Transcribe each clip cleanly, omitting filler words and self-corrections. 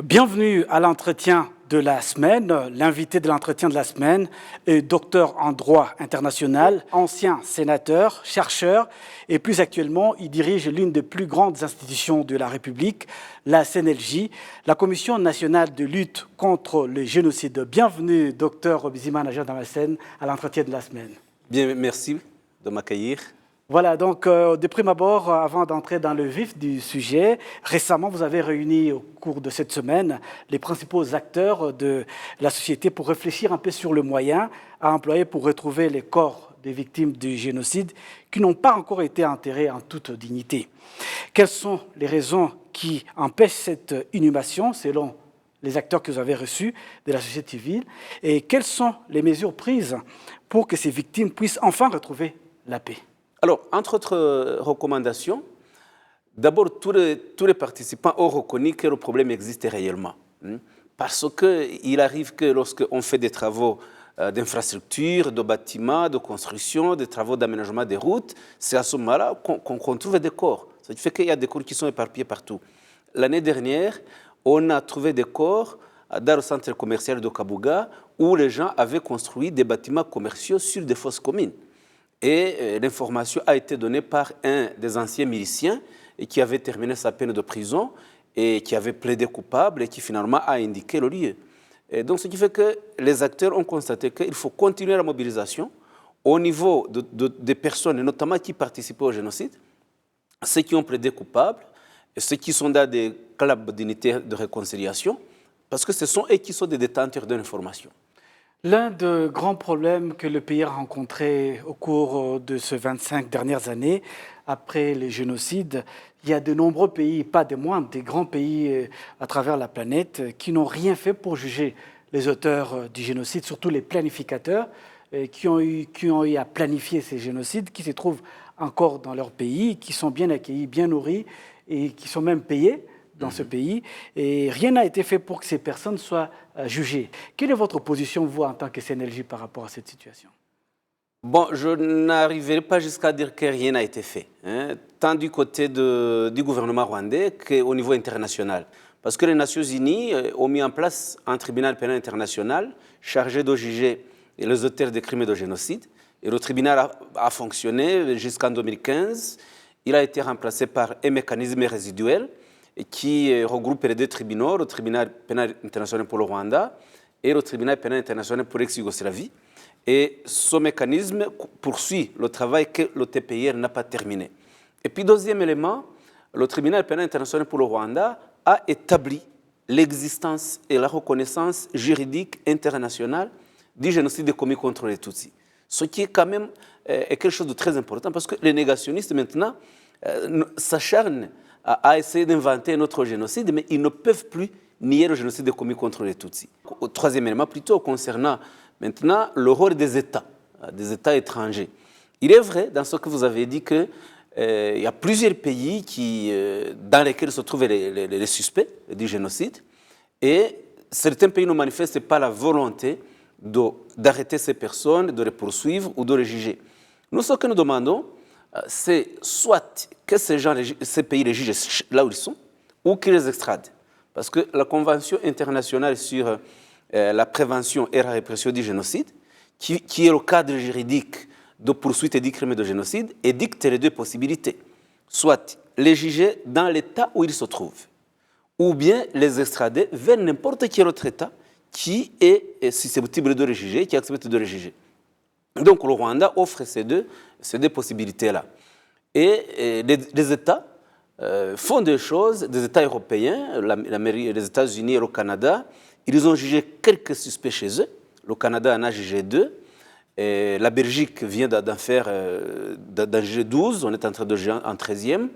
Bienvenue à l'entretien de la semaine. L'invité de l'entretien de la semaine est docteur en droit international, ancien sénateur, chercheur et plus actuellement, il dirige l'une des plus grandes institutions de la République, la CNLJ, la Commission nationale de lutte contre le génocide. Bienvenue, docteur Bizimana Damassène, à l'entretien de la semaine. Bien, merci de m'accueillir. Voilà, donc de prime abord, avant d'entrer dans le vif du sujet, récemment, vous avez réuni au cours de cette semaine les principaux acteurs de la société pour réfléchir un peu sur le moyen à employer pour retrouver les corps des victimes du génocide qui n'ont pas encore été enterrés en toute dignité. Quelles sont les raisons qui empêchent cette inhumation selon les acteurs que vous avez reçus de la société civile et quelles sont les mesures prises pour que ces victimes puissent enfin retrouver la paix? Alors, entre autres recommandations, d'abord, tous les participants ont reconnu que le problème existe réellement. Parce qu'il arrive que lorsqu'on fait des travaux d'infrastructure, de bâtiments, de construction, des travaux d'aménagement des routes, c'est à ce moment-là qu'on trouve des corps. Ça fait qu'il y a des corps qui sont éparpillés partout. L'année dernière, on a trouvé des corps dans le centre commercial de Kabuga où les gens avaient construit des bâtiments commerciaux sur des fosses communes. Et l'information a été donnée par un des anciens miliciens qui avait terminé sa peine de prison et qui avait plaidé coupable et qui finalement a indiqué le lieu. Et donc, ce qui fait que les acteurs ont constaté qu'il faut continuer la mobilisation au niveau des personnes, notamment qui participaient au génocide, ceux qui ont plaidé coupable, et ceux qui sont dans des clubs d'unité de réconciliation, parce que ce sont eux qui sont des détenteurs de l'information. L'un des grands problèmes que le pays a rencontré au cours de ces 25 dernières années, après le génocide, il y a de nombreux pays, pas des moindres, des grands pays à travers la planète, qui n'ont rien fait pour juger les auteurs du génocide, surtout les planificateurs qui ont eu à planifier ces génocides, qui se trouvent encore dans leur pays, qui sont bien accueillis, bien nourris et qui sont même payés dans ce pays, et rien n'a été fait pour que ces personnes soient jugées. Quelle est votre position, vous, en tant que CNLJ, par rapport à cette situation? Bon, je n'arriverai pas jusqu'à dire que rien n'a été fait, tant du côté du gouvernement rwandais qu'au niveau international. Parce que les Nations Unies ont mis en place un tribunal pénal international chargé de juger les auteurs des crimes de génocide. Et le tribunal a fonctionné jusqu'en 2015. Il a été remplacé par un mécanisme résiduel qui regroupe les deux tribunaux, le tribunal pénal international pour le Rwanda et le tribunal pénal international pour l'ex-Yougoslavie. Et ce mécanisme poursuit le travail que le TPIR n'a pas terminé. Et puis, deuxième élément, le tribunal pénal international pour le Rwanda a établi l'existence et la reconnaissance juridique internationale du génocide commis contre les Tutsis. Ce qui est quand même quelque chose de très important parce que les négationnistes maintenant s'acharnent à essayer d'inventer un autre génocide, mais ils ne peuvent plus nier le génocide commis contre les Tutsis. Au troisième élément, plutôt concernant maintenant le rôle des États étrangers. Il est vrai, dans ce que vous avez dit, qu'il y a plusieurs pays dans lesquels se trouvent les suspects du génocide, et certains pays ne manifestent pas la volonté d'arrêter ces personnes, de les poursuivre ou de les juger. Nous, ce que nous demandons, c'est soit que ces pays les jugent là où ils sont, ou qu'ils les extradent. Parce que la Convention internationale sur la prévention et la répression du génocide, qui est le cadre juridique de poursuite et du crime de génocide, édicte les deux possibilités. Soit les juger dans l'État où ils se trouvent, ou bien les extrader vers n'importe quel autre État qui est susceptible de les juger, qui accepte de les juger. Donc le Rwanda offre ces deux possibilités-là. Et les États font des choses, des États européens, les États-Unis et le Canada, ils ont jugé quelques suspects chez eux. Le Canada en a jugé 2. Et la Belgique vient d'en juger 12, on est en train de juger en 13e.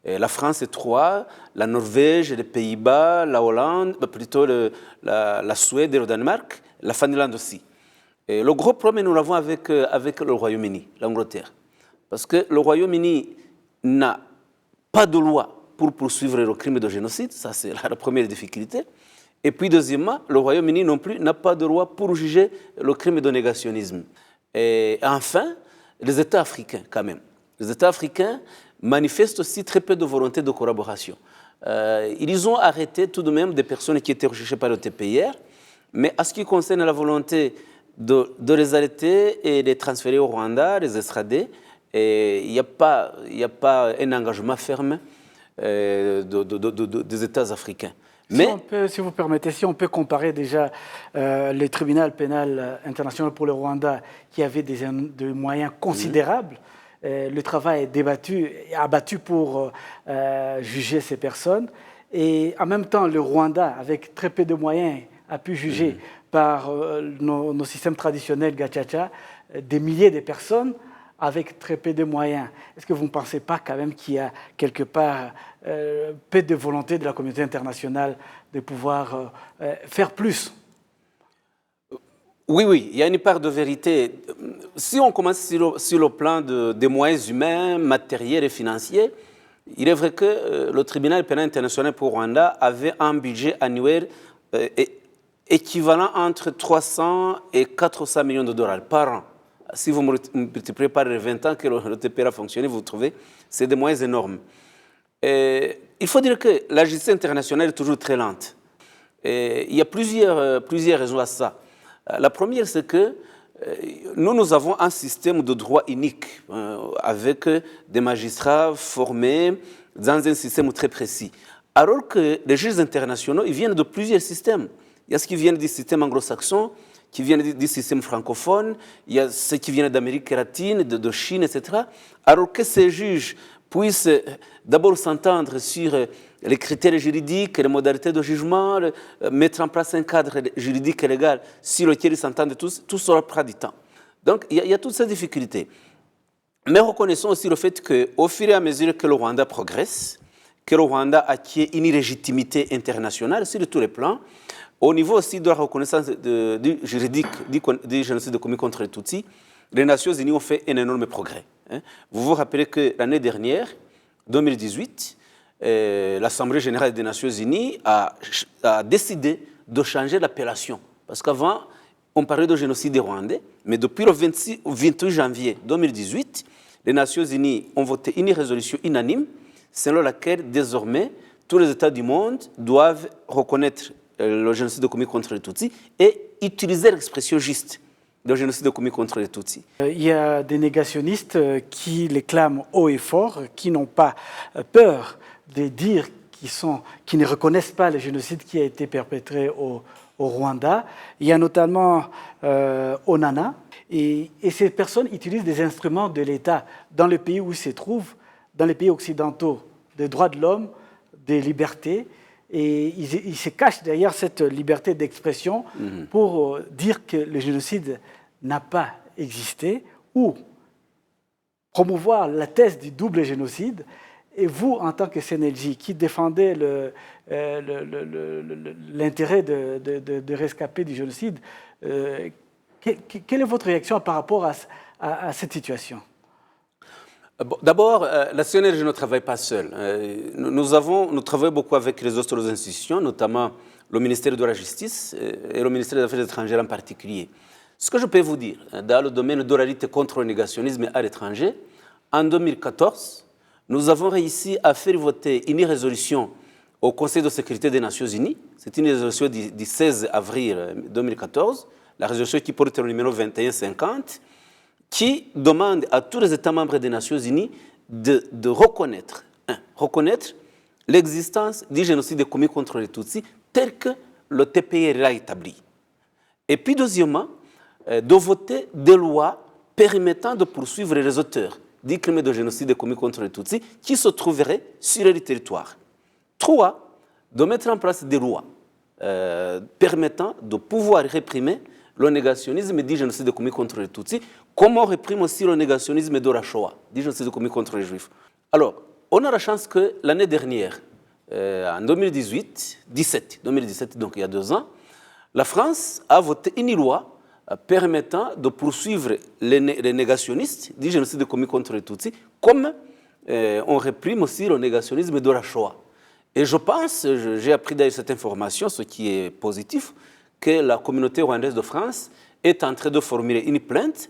Et la France est 3, la Norvège, les Pays-Bas, la Hollande, plutôt la Suède et le Danemark, la Finlande aussi. Et le gros problème, nous l'avons avec le Royaume-Uni, l'Angleterre. Parce que le Royaume-Uni n'a pas de loi pour poursuivre le crime de génocide, ça c'est la première difficulté. Et puis deuxièmement, le Royaume-Uni non plus n'a pas de loi pour juger le crime de négationnisme. Et enfin, les États africains quand même. Les États africains manifestent aussi très peu de volonté de collaboration. Ils ont arrêté tout de même des personnes qui étaient recherchées par le TPIR, mais à ce qui concerne la volonté de les arrêter et de les transférer au Rwanda, les extrader, il n'y a pas un engagement ferme des États africains. Mais si vous permettez, si on peut comparer déjà le tribunal pénal international pour le Rwanda, qui avait des moyens considérables, le travail est débattu, abattu pour juger ces personnes, et en même temps le Rwanda, avec très peu de moyens, a pu juger par nos systèmes traditionnels gachacha des milliers de personnes avec très peu de moyens. Est-ce que vous ne pensez pas quand même qu'il y a quelque part peu de volonté de la communauté internationale de pouvoir faire plus? Oui, il y a une part de vérité. Si on commence sur le plan des moyens humains, matériels et financiers, il est vrai que le tribunal pénal international pour Rwanda avait un budget annuel équivalent entre 300 et 400 millions de dollars par an. Si vous multipliez par les 20 ans que le TPR a fonctionné, vous trouvez, c'est des moyens énormes. Il faut dire que la justice internationale est toujours très lente. Il y a plusieurs raisons à ça. La première, c'est que nous avons un système de droit unique avec des magistrats formés dans un système très précis. Alors que les juges internationaux, ils viennent de plusieurs systèmes. Il y a ceux qui viennent du système anglo-saxon, qui viennent du système francophone, il y a ceux qui viennent d'Amérique latine, de Chine, etc. Alors que ces juges puissent d'abord s'entendre sur les critères juridiques, les modalités de jugement, mettre en place un cadre juridique et légal sur lequel ils s'entendent tous, tout cela prend du temps. Donc il y a toutes ces difficultés. Mais reconnaissons aussi le fait qu'au fur et à mesure que le Rwanda progresse, que le Rwanda acquiert une légitimité internationale sur tous les plans, au niveau aussi de la reconnaissance du juridique du génocide commis contre les Tutsis, les Nations Unies ont fait un énorme progrès. Vous vous rappelez que l'année dernière, 2018, l'Assemblée générale des Nations Unies a décidé de changer l'appellation. Parce qu'avant, on parlait de génocide rwandais, mais depuis le 28 janvier 2018, les Nations Unies ont voté une résolution unanime selon laquelle, désormais, tous les États du monde doivent reconnaître le génocide commis contre les Tutsis et utiliser l'expression juste le génocide commis contre les Tutsis. Il y a des négationnistes qui les clament haut et fort, qui n'ont pas peur de dire qu'ils ne reconnaissent pas le génocide qui a été perpétré au Rwanda. Il y a notamment Onana, et ces personnes utilisent des instruments de l'État dans le pays où ils se trouvent, dans les pays occidentaux, des droits de l'homme, des libertés. Et ils se cachent derrière cette liberté d'expression pour dire que le génocide n'a pas existé ou promouvoir la thèse du double génocide. Et vous, en tant que CNLJ, qui défendez l'intérêt de rescapés du génocide, quelle est votre réaction par rapport à cette situation ? D'abord, la CNLJ ne travaille pas seule. Nous travaillons beaucoup avec les autres institutions, notamment le ministère de la Justice et le ministère des Affaires étrangères en particulier. Ce que je peux vous dire, dans le domaine de la lutte contre le négationnisme à l'étranger, en 2014, nous avons réussi à faire voter une résolution au Conseil de sécurité des Nations Unies. C'est une résolution du 16 avril 2014, la résolution qui porte le numéro 2150, qui demande à tous les États membres des Nations Unies de reconnaître l'existence du génocide commis contre les Tutsis tel que le TPR l'a établi. Et puis, deuxièmement, de voter des lois permettant de poursuivre les auteurs du crime de génocide commis contre les Tutsis qui se trouveraient sur le territoire. 3, de mettre en place des lois permettant de pouvoir réprimer le négationnisme du génocide commis contre les Tutsis, comme on réprime aussi le négationnisme de la Shoah, du génocide commis contre les Juifs. Alors, on a la chance que l'année dernière, en 2017, donc il y a 2 ans, la France a voté une loi permettant de poursuivre les négationnistes du génocide commis contre les Tutsis, comme on réprime aussi le négationnisme de la Shoah. Et je pense, j'ai appris d'ailleurs cette information, ce qui est positif, que la communauté rwandaise de France est en train de formuler une plainte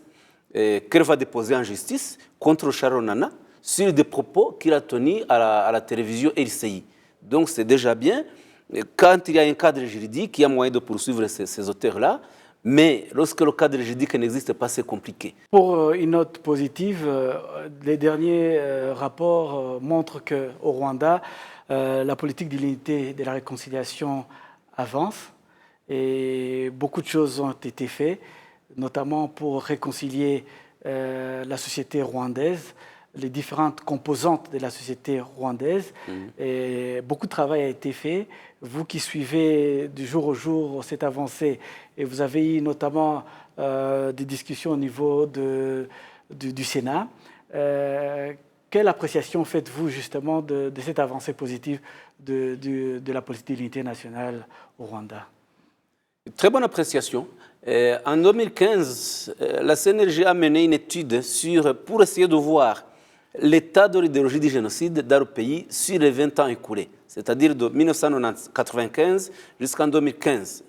qu'elle va déposer en justice contre Charles Onana sur des propos qu'il a tenus à la télévision RCI. Donc c'est déjà bien. Quand il y a un cadre juridique, il y a moyen de poursuivre ces auteurs-là. Mais lorsque le cadre juridique n'existe pas, c'est compliqué. Pour une note positive, les derniers rapports montrent qu'au Rwanda, la politique de l'unité et de la réconciliation avance et beaucoup de choses ont été faites, notamment pour réconcilier la société rwandaise, les différentes composantes de la société rwandaise. Et beaucoup de travail a été fait. Vous qui suivez du jour au jour cette avancée, et vous avez eu notamment des discussions au niveau du Sénat, quelle appréciation faites-vous justement de cette avancée positive de la politique de l'unité nationale au Rwanda? Très bonne appréciation. En 2015, la CNRG a mené une étude pour essayer de voir l'état de l'idéologie du génocide dans le pays sur les 20 ans écoulés, c'est-à-dire de 1995 jusqu'en 2015.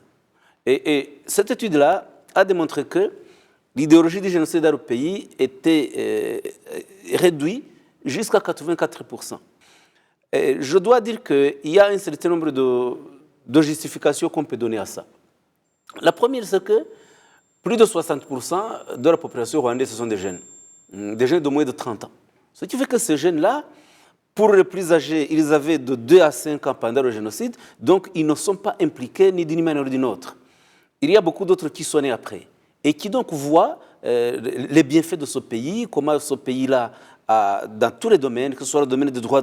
Et cette étude-là a démontré que l'idéologie du génocide dans le pays était réduite jusqu'à 84%. Et je dois dire qu'il y a un certain nombre de justifications qu'on peut donner à ça. La première, c'est que plus de 60% de la population rwandaise, ce sont des jeunes de moins de 30 ans. Ce qui fait que ces jeunes-là, pour les plus âgés, ils avaient de 2 à 5 ans pendant le génocide, donc ils ne sont pas impliqués ni d'une manière ni d'une autre. Il y a beaucoup d'autres qui sont nés après et qui donc voient les bienfaits de ce pays, comment ce pays-là, dans tous les domaines, que ce soit le domaine des droits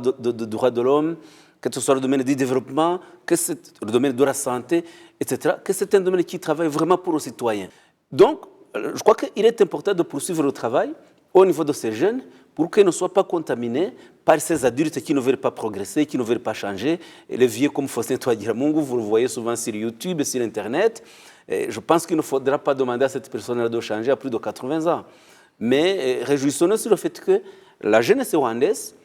de l'homme, que ce soit le domaine du développement, que c'est le domaine de la santé, etc., que c'est un domaine qui travaille vraiment pour les citoyens. Donc, je crois qu'il est important de poursuivre le travail au niveau de ces jeunes pour qu'ils ne soient pas contaminés par ces adultes qui ne veulent pas progresser, qui ne veulent pas changer. Et les vieux comme Faustin Twagiramungu, vous le voyez souvent sur YouTube et sur Internet. Et je pense qu'il ne faudra pas demander à cette personne-là de changer à plus de 80 ans. Mais réjouissons-nous sur le fait que la jeunesse rwandaise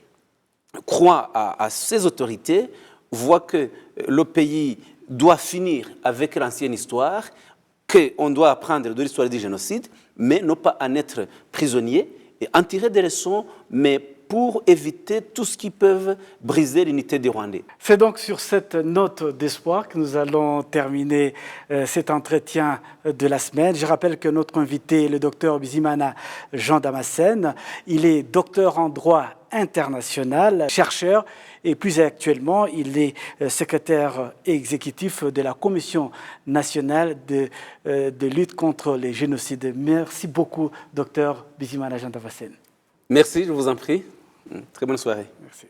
croit à ces autorités, voit que le pays doit finir avec l'ancienne histoire, qu'on doit apprendre de l'histoire du génocide, mais ne pas en être prisonnier et en tirer des leçons, mais pour éviter tout ce qui peut briser l'unité des Rwandais. C'est donc sur cette note d'espoir que nous allons terminer cet entretien de la semaine. Je rappelle que notre invité est le docteur Bizimana Jean Damascène. Il est docteur en droit international, chercheur, et plus actuellement, il est secrétaire exécutif de la Commission nationale de lutte contre les génocides. Merci beaucoup, docteur Bizimana Jean Damascène. Merci, je vous en prie. Très bonne soirée. Merci.